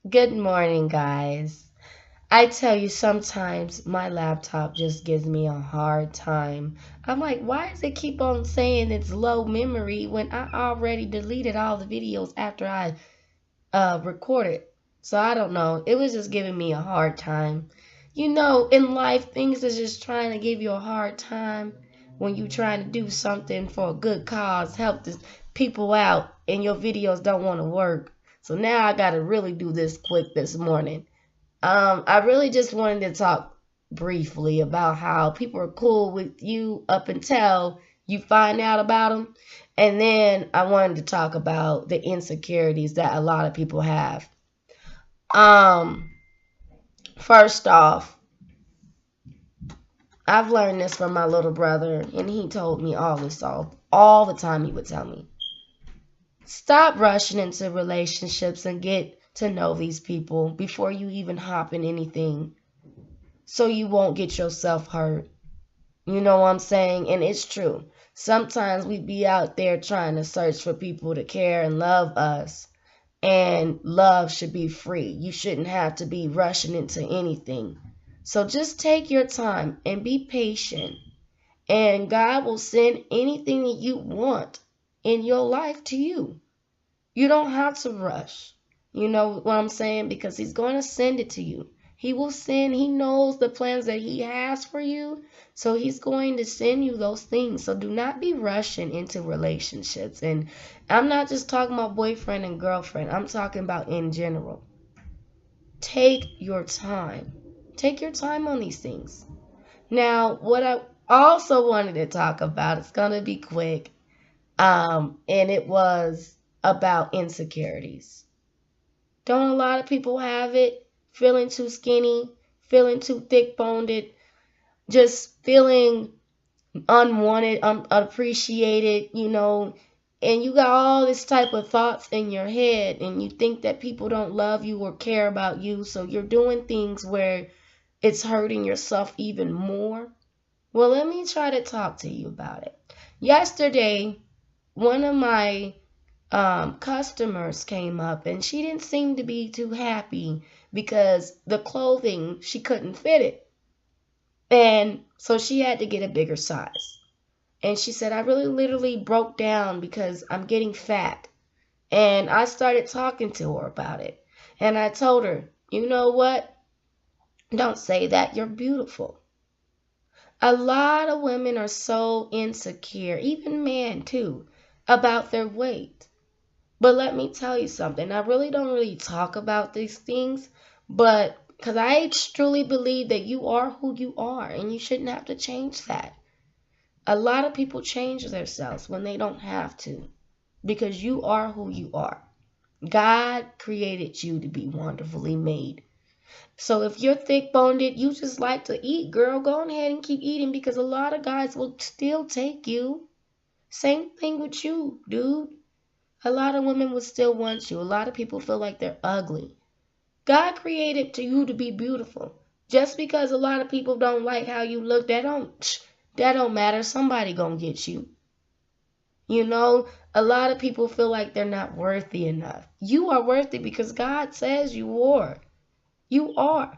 Good morning, guys. I tell you, sometimes my laptop just gives me a hard time. I'm like, why does it keep on saying it's low memory when I already deleted all the videos after I recorded? So I don't know. It was just giving me a hard time. In life, things are just trying to give you a hard time when you trying to do something for a good cause, help the people out, and your videos don't want to work. So now I got to really do this quick this morning. I really just wanted to talk briefly about how people are cool with you up until you find out about them. And then I wanted to talk about the insecurities that a lot of people have. Um, First off, I've learned this from my little brother, and he told me all the time. He would tell me, stop rushing into relationships and get to know these people before you even hop in anything, so you won't get yourself hurt. You know what I'm saying? And it's true. Sometimes we be out there trying to search for people to care and love us. And love should be free. You shouldn't have to be rushing into anything. So just take your time and be patient. And God will send anything that you want in your life to you. You don't have to rush. You know what I'm saying? Because He's going to send it to you. He will send, He knows the plans that He has for you. So He's going to send you those things. So do not be rushing into relationships. And I'm not just talking about boyfriend and girlfriend, I'm talking about in general. Take your time. Take your time on these things. Now, what I also wanted to talk about, it's going to be quick. And it was about insecurities. Don't a lot of people have it? Feeling too skinny, feeling too thick boned, just feeling unwanted, unappreciated, and you got all this type of thoughts in your head, and you think that people don't love you or care about you, so you're doing things where it's hurting yourself even more. Well, let me try to talk to you about it. Yesterday, one of my customers came up and she didn't seem to be too happy because the clothing, she couldn't fit it. And so she had to get a bigger size. And she said, I really literally broke down because I'm getting fat. And I started talking to her about it. And I told her, you know what? Don't say that. You're beautiful. A lot of women are so insecure, even men too, about their weight. But let me tell you something. I don't really talk about these things, but because I truly believe that you are who you are and you shouldn't have to change that. A lot of people change themselves when they don't have to because you are who you are. God created you to be wonderfully made. So if you're thick boned, you just like to eat, girl, go ahead and keep eating because a lot of guys will still take you. Same thing with you, dude. A lot of women will still want you. A lot of people feel like they're ugly. God created you to be beautiful. Just because a lot of people don't like how you look, that don't matter. Somebody gonna get you. A lot of people feel like they're not worthy enough. You are worthy because God says you are. You are.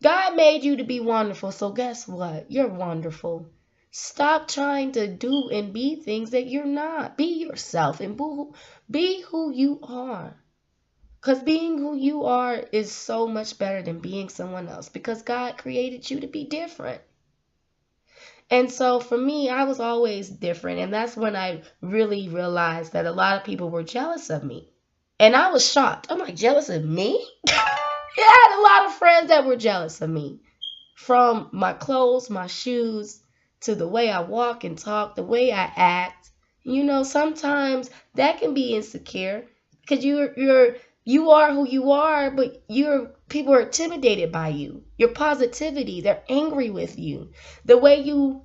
God made you to be wonderful, so guess what? You're wonderful. Stop trying to do and be things that you're not. Be yourself and be who you are. Because being who you are is so much better than being someone else because God created you to be different. And so for me, I was always different. And that's when I really realized that a lot of people were jealous of me. And I was shocked. I'm like, jealous of me? Yeah, I had a lot of friends that were jealous of me. From my clothes, my shoes, to the way I walk and talk, the way I act. Sometimes that can be insecure because you are who you are, but people are intimidated by you. Your positivity, they're angry with you. The way you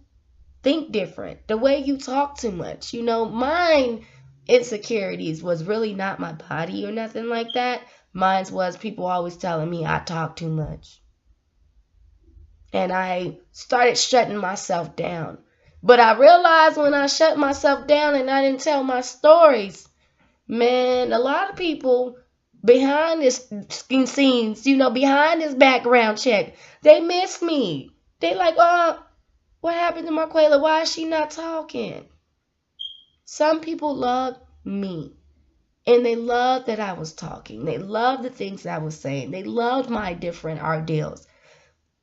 think different, the way you talk too much. Mine insecurities was really not my body or nothing like that. Mine was people always telling me I talk too much. And I started shutting myself down. But I realized when I shut myself down and I didn't tell my stories, man, a lot of people behind this scenes, behind this background check, they miss me. They like, what happened to Marquela? Why is she not talking? Some people love me. And they loved that I was talking. They loved the things I was saying. They loved my different ordeals.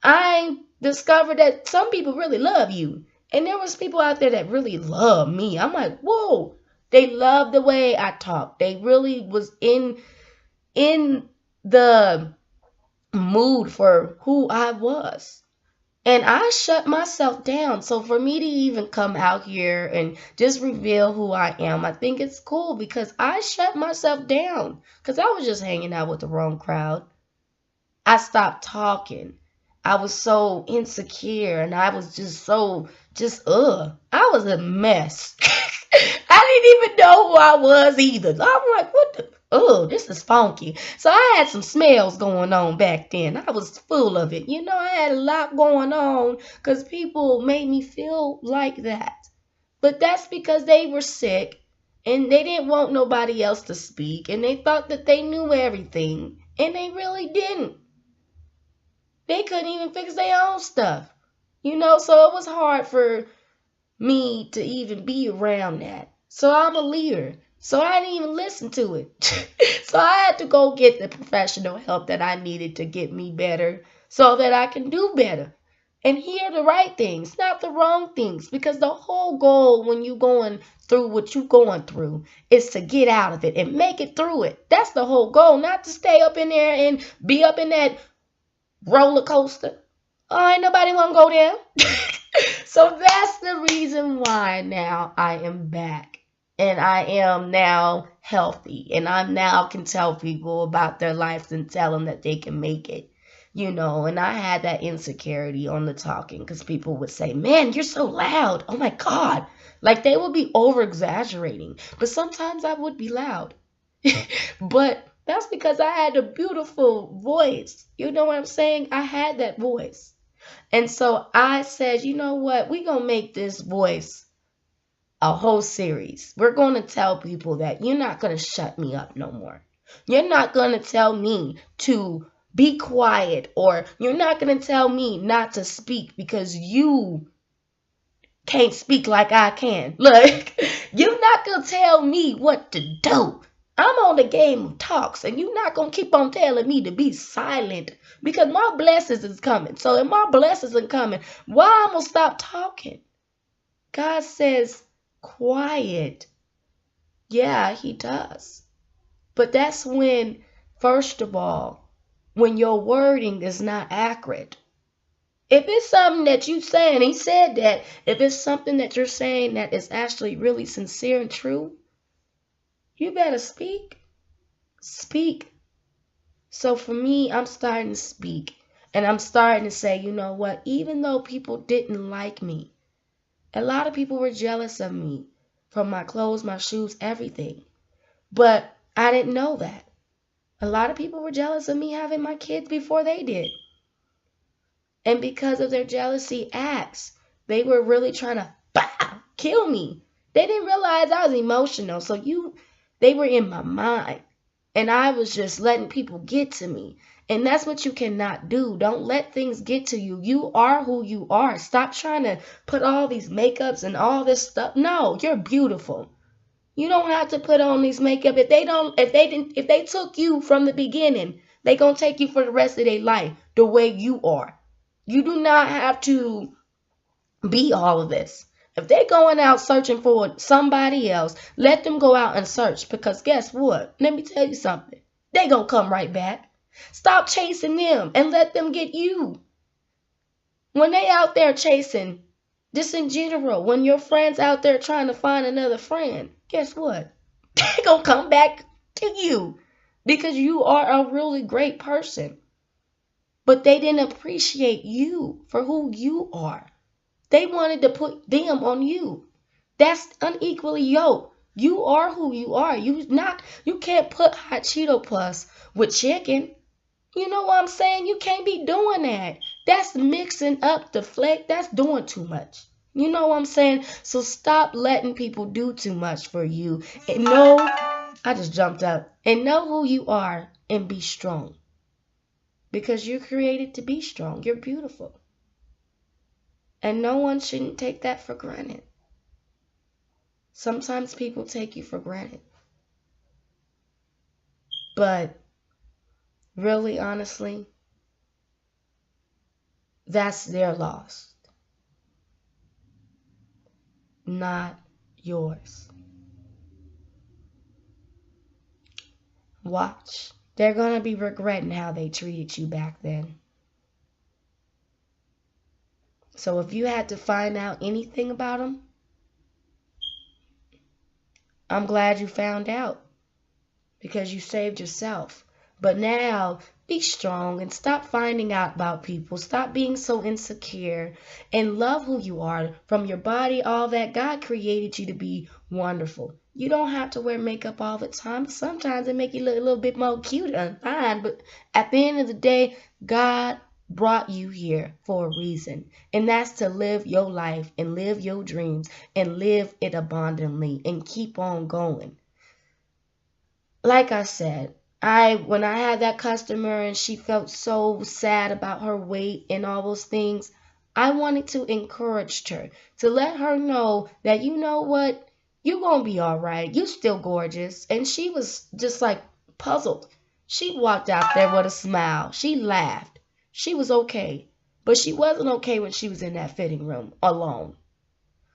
I discovered that some people really love you. And there was people out there that really love me. I'm like, whoa. They loved the way I talked. They really was in the mood for who I was. And I shut myself down. So for me to even come out here and just reveal who I am, I think it's cool because I shut myself down because I was just hanging out with the wrong crowd. I stopped talking. I was so insecure and I was just I was a mess. I didn't even know who I was either. I'm like, what the? Oh, this is funky. So I had some smells going on back then. I was full of it. I had a lot going on because people made me feel like that. But that's because they were sick and they didn't want nobody else to speak and they thought that they knew everything and they really didn't. They couldn't even fix their own stuff. So it was hard for me to even be around that. So I'm a leader. So I didn't even listen to it. So I had to go get the professional help that I needed to get me better so that I can do better and hear the right things, not the wrong things. Because the whole goal when you're going through what you're going through is to get out of it and make it through it. That's the whole goal, not to stay up in there and be up in that roller coaster. Oh, ain't nobody want to go there. So that's the reason why now I am back. And I am now healthy. And I now can tell people about their lives and tell them that they can make it. And I had that insecurity on the talking because people would say, man, you're so loud. Oh my God. Like they would be over exaggerating. But sometimes I would be loud. But that's because I had a beautiful voice. You know what I'm saying? I had that voice. And so I said, you know what? We're going to make this voice a whole series. We're going to tell people that you're not going to shut me up no more. You're not going to tell me to be quiet, or you're not going to tell me not to speak because you can't speak like I can. Look, you're not going to tell me what to do. I'm on the game of talks, and you're not going to keep on telling me to be silent because my blessings is coming. So if my blessings are coming, why I'm going to stop talking? God says, quiet. Yeah, he does. But that's when, first of all, when your wording is not accurate. If it's something that you saying, he said that, if it's something that you're saying that is actually really sincere and true, you better speak. Speak. So for me, I'm starting to speak. And I'm starting to say, you know what, even though people didn't like me, a lot of people were jealous of me from my clothes, my shoes, everything. But I didn't know that. A lot of people were jealous of me having my kids before they did. And because of their jealousy acts, they were really trying to kill me. They didn't realize I was emotional. So they were in my mind. And I was just letting people get to me. And that's what you cannot do. Don't let things get to you. You are who you are. Stop trying to put all these makeups and all this stuff. No, you're beautiful. You don't have to put on these makeup. If they took you from the beginning, they're going to take you for the rest of their life the way you are. You do not have to be all of this. If they're going out searching for somebody else, let them go out and search. Because guess what? Let me tell you something. They're going to come right back. Stop chasing them and let them get you. When they out there chasing, just in general, when your friend's out there trying to find another friend, guess what? They're going to come back to you because you are a really great person. But they didn't appreciate you for who you are. They wanted to put them on you. That's unequally yoked. You are who you are. You can't put hot Cheeto Puffs with chicken. You know what I'm saying? You can't be doing that. That's mixing up the flake. That's doing too much. You know what I'm saying? So stop letting people do too much for you. And know I just jumped up. And know who you are and be strong. Because you're created to be strong. You're beautiful. And no one shouldn't take that for granted. Sometimes people take you for granted. But really, honestly, that's their loss, not yours. Watch. They're going to be regretting how they treated you back then. So if you had to find out anything about them, I'm glad you found out because you saved yourself. But now, be strong and stop finding out about people. Stop being so insecure and love who you are from your body, all that. God created you to be wonderful. You don't have to wear makeup all the time. Sometimes it make you look a little bit more cute and fine. But at the end of the day, God brought you here for a reason. And that's to live your life and live your dreams and live it abundantly and keep on going. Like I said, when I had that customer and she felt so sad about her weight and all those things, I wanted to encourage her, to let her know that, you know what, you're gonna be all right. You're still gorgeous. And she was just like puzzled. She walked out there with a smile. She laughed. She was okay. But she wasn't okay when she was in that fitting room alone.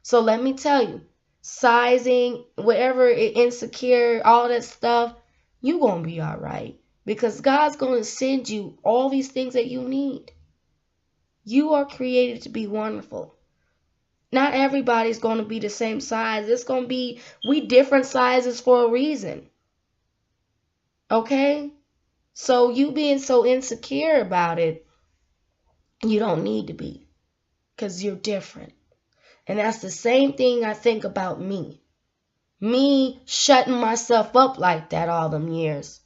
So let me tell you, sizing, whatever, insecure, all that stuff, you're going to be all right. Because God's going to send you all these things that you need. You are created to be wonderful. Not everybody's going to be the same size. It's going to be, we different sizes for a reason. Okay? So you being so insecure about it, you don't need to be. Because you're different. And that's the same thing I think about me. Me shutting myself up like that all them years.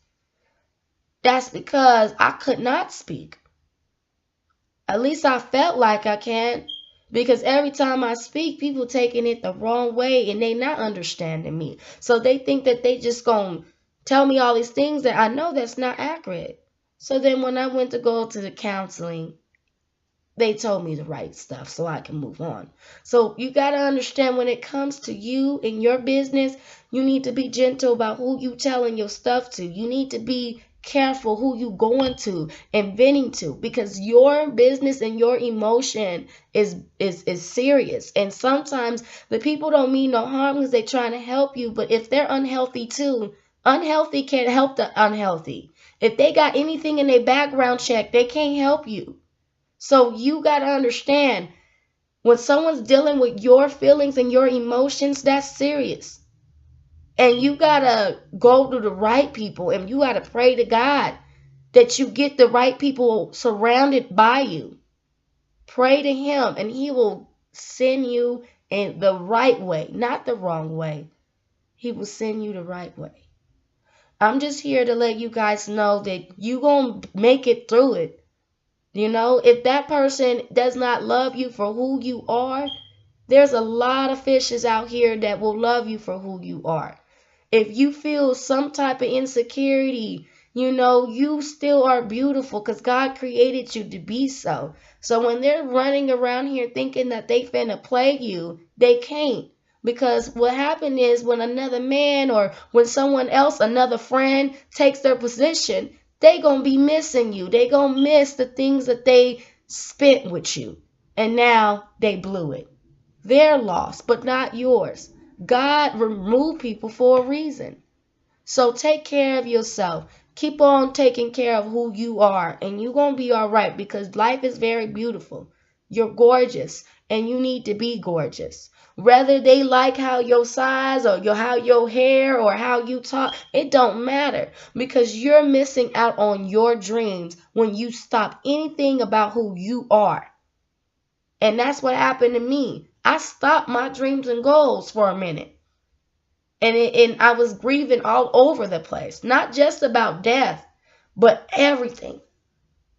That's because I could not speak. At least I felt like I can. Because every time I speak, people taking it the wrong way and they not understanding me. So they think that they just gonna tell me all these things that I know that's not accurate. So then when I went to go to the counseling, they told me the right stuff so I can move on. So you got to understand, when it comes to you and your business, you need to be gentle about who you telling your stuff to. You need to be careful who you going to and venting to, because your business and your emotion is serious. And sometimes the people don't mean no harm because they're trying to help you. But if they're unhealthy too, unhealthy can't help the unhealthy. If they got anything in their background check, they can't help you. So you got to understand, when someone's dealing with your feelings and your emotions, that's serious. And you got to go to the right people, and you got to pray to God that you get the right people surrounded by you. Pray to Him, and He will send you in the right way, not the wrong way. He will send you the right way. I'm just here to let you guys know that you going to make it through it. You know, if that person does not love you for who you are, there's a lot of fishes out here that will love you for who you are. If you feel some type of insecurity, you know, you still are beautiful because God created you to be so. So when they're running around here thinking that they finna play you, they can't. Because what happened is, when another man or when someone else, another friend, takes their position, they gonna be missing you. They gonna miss the things that they spent with you. And now they blew it. They're lost, but not yours. God removed people for a reason. So take care of yourself. Keep on taking care of who you are, and you're gonna be all right, because life is very beautiful. You're gorgeous, and you need to be gorgeous. Whether they like how your size or how your hair or how you talk, it don't matter, because you're missing out on your dreams when you stop anything about who you are. And that's what happened to me. I stopped my dreams and goals for a minute. And I was grieving all over the place, not just about death, but everything.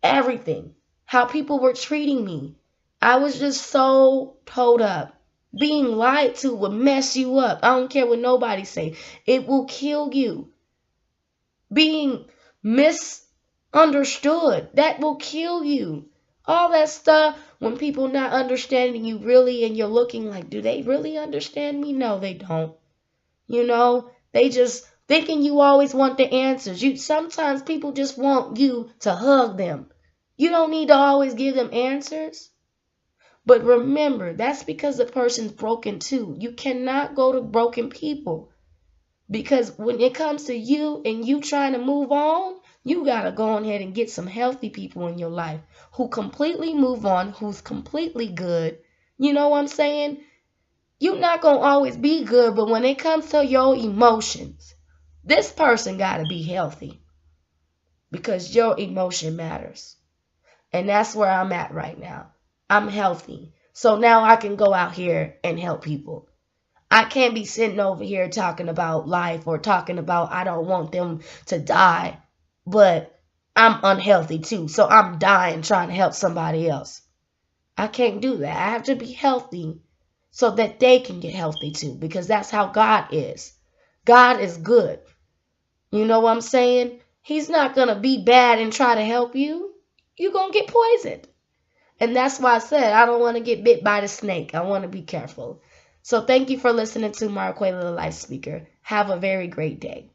Everything. How people were treating me. I was just so told up. Being lied to will mess you up. I don't care what nobody say. It will kill you. being misunderstood. That will kill you. All that stuff, when people not understanding you really, and you're looking like, do they really understand me? No, they don't. They just thinking you always want the answers. Sometimes people just want you to hug them. You don't need to always give them answers. But remember, that's because the person's broken too. You cannot go to broken people. Because when it comes to you and you trying to move on, you got to go ahead and get some healthy people in your life who completely move on, who's completely good. You know what I'm saying? You're not going to always be good, but when it comes to your emotions, this person got to be healthy because your emotion matters. And that's where I'm at right now. I'm healthy. So now I can go out here and help people. I can't be sitting over here talking about life or talking about I don't want them to die, but I'm unhealthy too. So I'm dying trying to help somebody else. I can't do that. I have to be healthy so that they can get healthy too, because that's how God is. God is good. You know what I'm saying? He's not going to be bad and try to help you. You're going to get poisoned. And that's why I said I don't want to get bit by the snake. I want to be careful. So thank you for listening to Marquela the Life Speaker. Have a very great day.